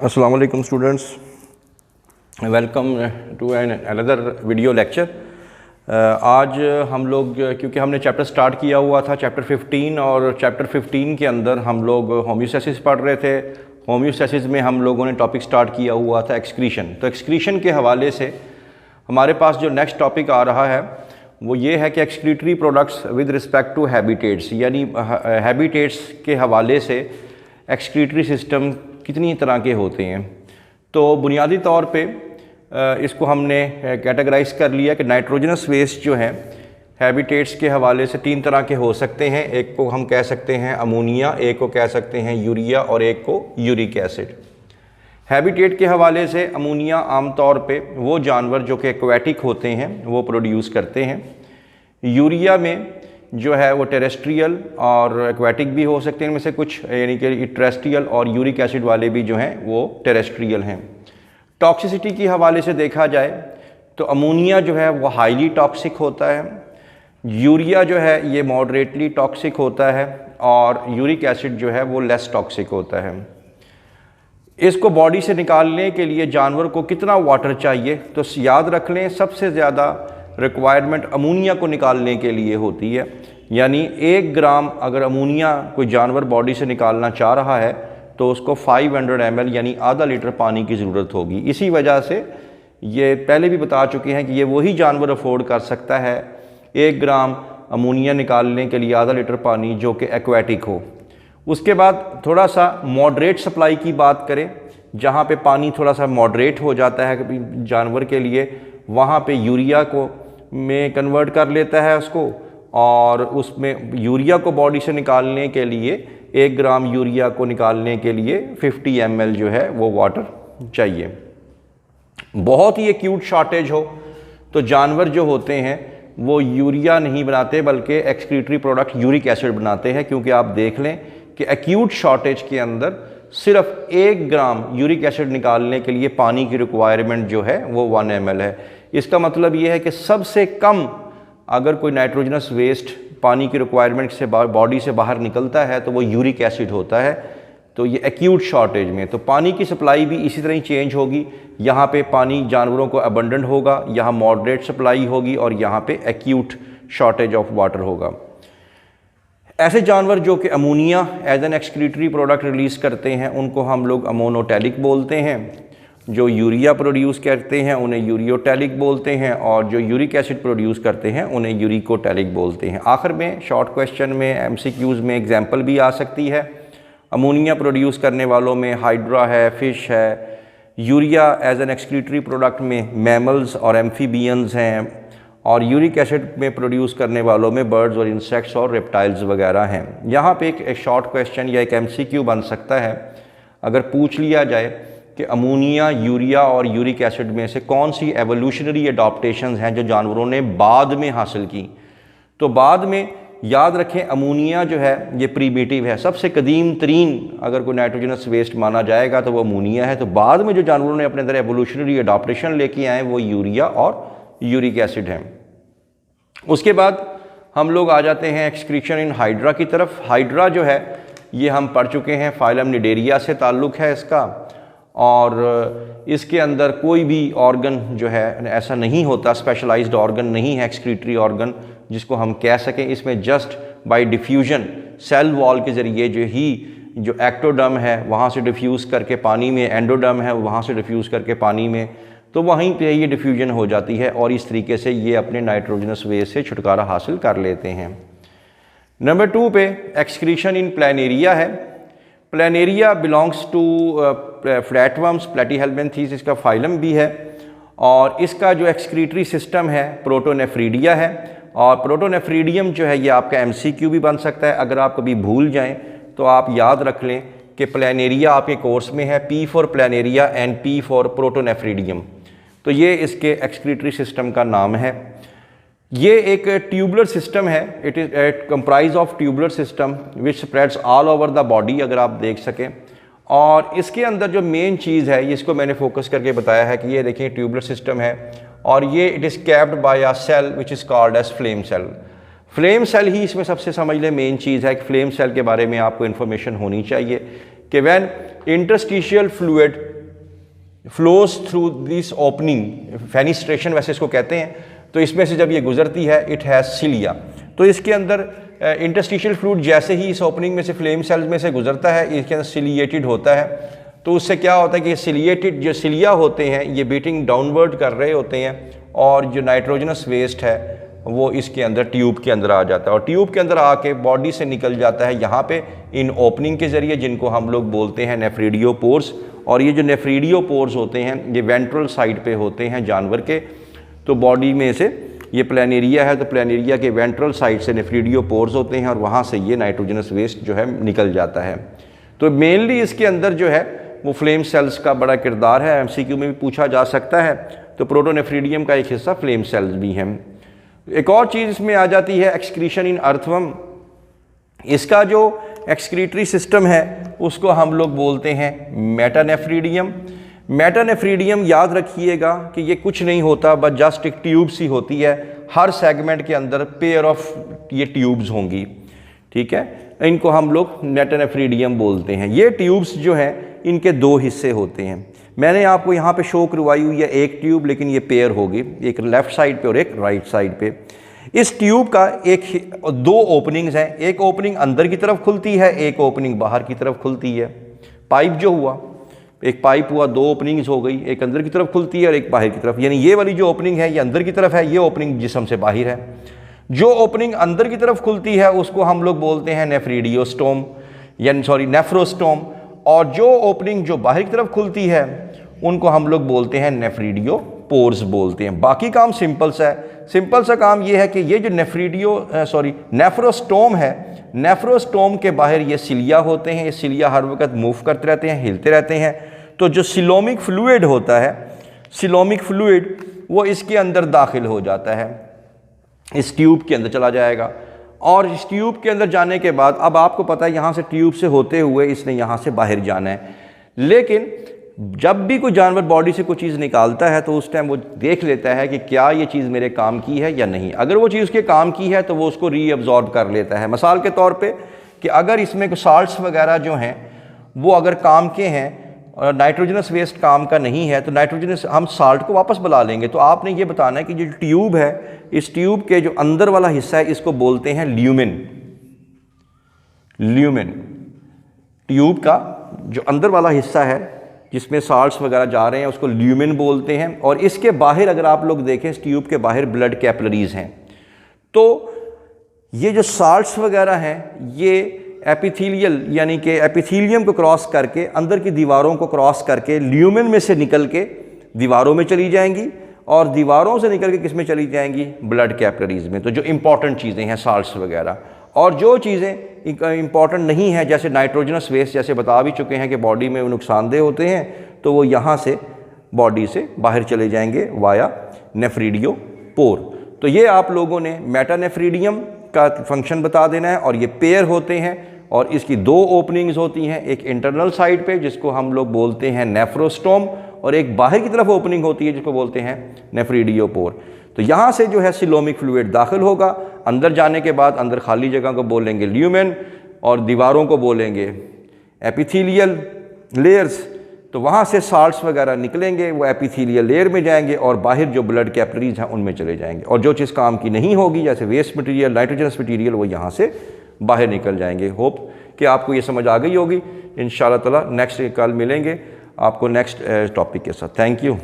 अस्सलाम वालेकुम students, welcome to an another video lecture. आज हम लोग, क्योंकि हमने चैप्टर स्टार्ट किया हुआ था चैप्टर 15 और चैप्टर 15 के अंदर हम लोग होम्योस्टैसिस पढ़ रहे थे। होम्योस्टैसिस में हम लोगों ने टॉपिक स्टार्ट किया हुआ था एक्सक्रीशन। तो एक्सक्रीशन के हवाले से हमारे पास जो नेक्स्ट टॉपिक आ रहा है वो ये है कि excretory products with respect to habitats, यानी हैबिटेट्स के हवाले से एक्सक्रीटरी सिस्टम कितनी तरह के होते हैं। तो बुनियादी तौर पे इसको हमने कैटेगराइज कर लिया कि नाइट्रोजनस वेस्ट जो है हैबिटेट्स के हवाले से 3 तरह के हो सकते हैं। एक को हम कह सकते हैं अमोनिया, एक को कह सकते हैं यूरिया और एक को यूरिक एसिड। हैबिटेट के हवाले से अमोनिया आमतौर पे वो जानवर जो कि एक्वेटिक होते हैं वो प्रोड्यूस करते हैं। यूरिया में जो है वो टेरेस्ट्रियल और एक्वेटिक भी हो सकते हैं, इनमें से कुछ, यानी कि टेरेस्ट्रियल और यूरिक एसिड वाले भी जो हैं वो टेरेस्ट्रियल हैं। टॉक्सिसिटी के हवाले से देखा जाए तो अमोनिया जो है वो हाईली टॉक्सिक होता है, यूरिया जो है ये मॉडरेटली टॉक्सिक होता है और यूरिक एसिड जो है वो लेस टॉक्सिक होता है। इसको बॉडी से निकालने के लिए जानवर को कितना वाटर चाहिए, तो याद रख लें सबसे ज़्यादा रिक्वायरमेंट अमोनिया को निकालने के लिए होती है। यानी 1 ग्राम अगर अमोनिया कोई जानवर बॉडी से निकालना चाह रहा है तो उसको 500 ml यानी आधा लीटर पानी की ज़रूरत होगी। इसी वजह से ये पहले भी बता चुके हैं कि ये वही जानवर अफोर्ड कर सकता है 1 ग्राम अमोनिया निकालने के लिए आधा लीटर पानी जो कि एक्वेटिक हो। उसके बाद थोड़ा सा मॉडरेट सप्लाई की बात करें, जहाँ पे पानी थोड़ा सा मॉडरेट हो जाता है जानवर के लिए, वहाँ पे यूरिया को में कन्वर्ट कर लेता है उसको, और उसमें यूरिया को बॉडी से निकालने के लिए 1 ग्राम यूरिया को निकालने के लिए 50 ml जो है वो वाटर चाहिए। बहुत ही एक्यूट शॉर्टेज हो तो जानवर जो होते हैं वो यूरिया नहीं बनाते बल्कि एक्सक्रीटरी प्रोडक्ट यूरिक एसिड बनाते हैं, क्योंकि आप देख लें कि एक्यूट शॉर्टेज के अंदर सिर्फ 1 ग्राम यूरिक एसिड निकालने के लिए पानी की रिक्वायरमेंट जो है वो 1 ml है। इसका मतलब ये है कि सबसे कम अगर कोई नाइट्रोजनस वेस्ट पानी की रिक्वायरमेंट से बॉडी से बाहर निकलता है तो वो यूरिक एसिड होता है। तो ये एक्यूट शॉर्टेज में तो पानी की सप्लाई भी इसी तरह ही चेंज होगी। यहाँ पे पानी जानवरों को अबंडेंट होगा, यहाँ मॉडरेट सप्लाई होगी और यहाँ पे एक्यूट शॉर्टेज ऑफ वाटर होगा। ऐसे जानवर जो कि ammonia as an excretory product release करते हैं उनको हम लोग अमोनोटैलिक बोलते हैं। जो यूरिया प्रोड्यूस करते हैं उन्हें यूरियोटैलिक बोलते हैं और जो यूरिक एसिड प्रोड्यूस करते हैं उन्हें यूरिकोटैलिक बोलते हैं। आखिर में शॉर्ट क्वेश्चन में MCQs में एग्जांपल भी आ सकती है। अमोनिया प्रोड्यूस करने वालों में हाइड्रा है, फिश है। Urea as an excretory product में मैमल्स और एम्फीबियंस हैं, और यूरिक एसिड में प्रोड्यूस करने वालों में बर्ड्स और इंसेक्ट्स और रेप्टाइल्स वगैरह हैं। यहाँ पे एक शॉर्ट क्वेश्चन या एक MCQ बन सकता है, अगर पूछ लिया जाए कि अमोनिया, यूरिया और यूरिक एसिड में से कौन सी एवोल्यूशनरी एडाप्टेशंस हैं जो जानवरों ने बाद में हासिल की, तो बाद में याद रखें अमोनिया जो है ये प्रीमिटिव है, सबसे कदीम तरीन अगर कोई नाइट्रोजनस वेस्ट माना जाएगा तो वो अमोनिया है। तो बाद में जो जानवरों ने अपने अंदर एवोल्यूशनरी एडाप्टेशन लेके आए वो यूरिया और यूरिक एसिड हैं। उसके बाद हम लोग आ जाते हैं एक्सक्रीशन इन हाइड्रा की तरफ। हाइड्रा जो है ये हम पढ़ चुके हैं, फाइलम निडेरिया से ताल्लुक़ है इसका, और इसके अंदर कोई भी ऑर्गन जो है ऐसा नहीं होता, स्पेशलाइज्ड ऑर्गन नहीं है एक्सक्रीटरी ऑर्गन जिसको हम कह सकें। इसमें just by diffusion cell wall के ज़रिए जो एक्टोडर्म है वहाँ से डिफ्यूज़ करके पानी में, एंडोडर्म है वहाँ से डिफ्यूज़ करके पानी में, तो वहीं पे ये डिफ्यूजन हो जाती है और इस तरीके से ये अपने नाइट्रोजनस वेस्ट से छुटकारा हासिल कर लेते हैं। नंबर 2 पे एक्सक्रीशन इन प्लैनेरिया है। Planaria belongs to flatworms, platyhelminthes इसका फाइलम भी है, और इसका जो एक्सक्रीटरी सिस्टम है प्रोटोनेफ्रीडिया है। और प्रोटोनेफ्रीडियम जो है ये आपका MCQ भी बन सकता है। अगर आप कभी भूल जाएं तो आप याद रख लें कि प्लैनेरिया आपके कोर्स में है, P for planaria and P for protonephridium. तो ये इसके एक्सक्रीटरी सिस्टम का नाम है। ये एक ट्यूबुलर सिस्टम है, it is comprise of tubular system which spreads all over the body, अगर आप देख सकें। और इसके अंदर जो मेन चीज़ है इसको मैंने फोकस करके बताया है कि ये देखिए ट्यूबुलर सिस्टम है और ये it is capped by a cell which is called as flame cell. Flame cell ही इसमें सबसे समझ लें मेन चीज़ है कि फ्लेम सेल के बारे में आपको इन्फॉर्मेशन होनी चाहिए कि when interstitial fluid flows through this opening, fenestration वैसे इसको कहते हैं, तो इसमें से जब ये गुजरती है इट हैज़ सिलिया। तो इसके अंदर इंटरस्टिशियल फ्लूइड जैसे ही इस ओपनिंग में से फ्लेम सेल्स में से गुजरता है इसके अंदर सिलिएटेड होता है। तो उससे क्या होता है कि सिलिएटेड जो सिलिया होते हैं ये बीटिंग डाउनवर्ड कर रहे होते हैं और जो नाइट्रोजनस वेस्ट है वो इसके अंदर ट्यूब के अंदर आ जाता है और ट्यूब के अंदर आके बॉडी से निकल जाता है यहाँ पे इन ओपनिंग के ज़रिए, जिनको हम लोग बोलते हैं नेफ्रीडियोपोर्स। और ये जो नेफ्रीडियोपोर्स होते हैं ये वेंट्रल साइड पे होते हैं जानवर के। तो बॉडी में से ये प्लेनेरिया है तो प्लेनेरिया के वेंट्रल साइड से नेफ्रीडियोपोर्स होते हैं और वहाँ से ये नाइट्रोजनस वेस्ट जो है निकल जाता है। तो मेनली इसके अंदर जो है वो फ्लेम सेल्स का बड़ा किरदार है, एमसीक्यू में भी पूछा जा सकता है। तो प्रोटोनेफ्रीडियम का एक हिस्सा फ्लेम सेल्स भी हैं। एक और चीज़ इसमें आ जाती है एक्सक्रीशन इन अर्थवर्म। इसका जो एक्सक्रीटरी सिस्टम है उसको हम लोग बोलते हैं मेटानेफ्रीडियम। मेटानेफ्रीडियम याद रखिएगा कि ये कुछ नहीं होता बस जस्ट एक ट्यूब सी होती है। हर सेगमेंट के अंदर पेयर ऑफ ये ट्यूब्स होंगी, ठीक है। इनको हम लोग मेटानेफ्रीडियम बोलते हैं। ये ट्यूब्स जो हैं इनके दो हिस्से होते हैं। मैंने आपको यहाँ पे शो करवाई हुई है एक ट्यूब, लेकिन ये पेयर होगी, एक लेफ़्ट साइड पे और एक राइट साइड पे। इस ट्यूब का दो ओपनिंग्स हैं, एक ओपनिंग अंदर की तरफ खुलती है, एक ओपनिंग बाहर की तरफ खुलती है। पाइप जो हुआ, एक पाइप हुआ, दो ओपनिंग्स हो गई, एक अंदर की तरफ खुलती है और एक बाहर की तरफ। यानी ये वाली जो ओपनिंग है ये अंदर की तरफ है, ये ओपनिंग जिस्म से बाहर है। जो ओपनिंग अंदर की तरफ खुलती है उसको हम लोग बोलते हैं नेफ्रीडियोस्टोम, यानी सॉरी नेफ्रोस्टोम। और जो ओपनिंग जो बाहर की तरफ खुलती है उनको हम लोग बोलते हैं नेफ्रीडियोपोर्स बोलते हैं। बाकी काम सिंपल सा है। सिंपल सा काम ये है कि ये जो नेफ्रोस्टोम है, नेफ्रोस्टोम के बाहर ये सिलिया होते हैं। ये सिलिया हर वक्त मूव करते रहते हैं, हिलते रहते हैं। तो जो सिलोमिक फ्लूइड होता है, सिलोमिक फ्लूइड वो इसके अंदर दाखिल हो जाता है, इस ट्यूब के अंदर चला जाएगा। और इस ट्यूब के अंदर जाने के बाद अब आपको पता है यहाँ से ट्यूब से होते हुए इसने यहाँ से बाहर जाना है। लेकिन जब भी कोई जानवर बॉडी से कोई चीज़ निकालता है तो उस टाइम वो देख लेता है कि क्या ये चीज़ मेरे काम की है या नहीं। अगर वो चीज़ उसके काम की है तो वो उसको रीअब्जॉर्ब कर लेता है। मिसाल के तौर पे कि अगर इसमें कोई साल्ट्स वगैरह जो हैं वो अगर काम के हैं और नाइट्रोजनस वेस्ट काम का नहीं है तो नाइट्रोजनस हम साल्ट को वापस बुला लेंगे। तो आपने ये बताना है कि जो ट्यूब है, इस ट्यूब के जो अंदर वाला हिस्सा है इसको बोलते हैं ल्यूमेन। ल्यूमेन ट्यूब का जो अंदर वाला हिस्सा है जिसमें साल्ट्स वगैरह जा रहे हैं उसको ल्यूमेन बोलते हैं। और इसके बाहर अगर आप लोग देखें इस ट्यूब के बाहर ब्लड कैपिलरीज हैं। तो ये जो साल्ट्स वगैरह हैं ये एपिथेलियल यानी कि एपिथेलियम को क्रॉस करके अंदर की दीवारों को क्रॉस करके ल्यूमेन में से निकल के दीवारों में चली जाएंगी और दीवारों से निकल के किस में चली जाएंगी, ब्लड कैपिलरीज में। तो जो इंपॉर्टेंट चीज़ें हैं साल्ट्स वगैरह, और जो चीज़ें इंपॉर्टेंट नहीं है जैसे नाइट्रोजनस वेस्ट, जैसे बता भी चुके हैं कि बॉडी में वो नुकसानदेह होते हैं, तो वो यहाँ से बॉडी से बाहर चले जाएंगे वाया नेफ्रीडियोपोर। तो ये आप लोगों ने मेटानेफ्रीडियम का फंक्शन बता देना है। और ये पेयर होते हैं और इसकी दो ओपनिंग्स होती हैं, एक इंटरनल साइड पे जिसको हम लोग बोलते हैं नेफ्रोस्टोम और एक बाहर की तरफ ओपनिंग होती है जिसको बोलते हैं नेफ्रीडियोपोर। तो यहाँ से जो है सिलोमिक फ्लूइड दाखिल होगा। अंदर जाने के बाद अंदर खाली जगह को बोलेंगे ल्यूमेन और दीवारों को बोलेंगे एपिथेलियल लेयर्स। तो वहाँ से साल्ट्स वगैरह निकलेंगे, वो एपिथेलियल लेयर में जाएंगे और बाहर जो ब्लड कैपिलरीज हैं उनमें चले जाएंगे। और जो चीज़ काम की नहीं होगी जैसे वेस्ट मटेरियल, नाइट्रोजनस मटेरियल, वो यहाँ से बाहर निकल जाएंगे। होप कि आपको ये समझ आ गई होगी। इंशाअल्लाह ताला नेक्स्ट कल मिलेंगे आपको नेक्स्ट टॉपिक के साथ। Thank you.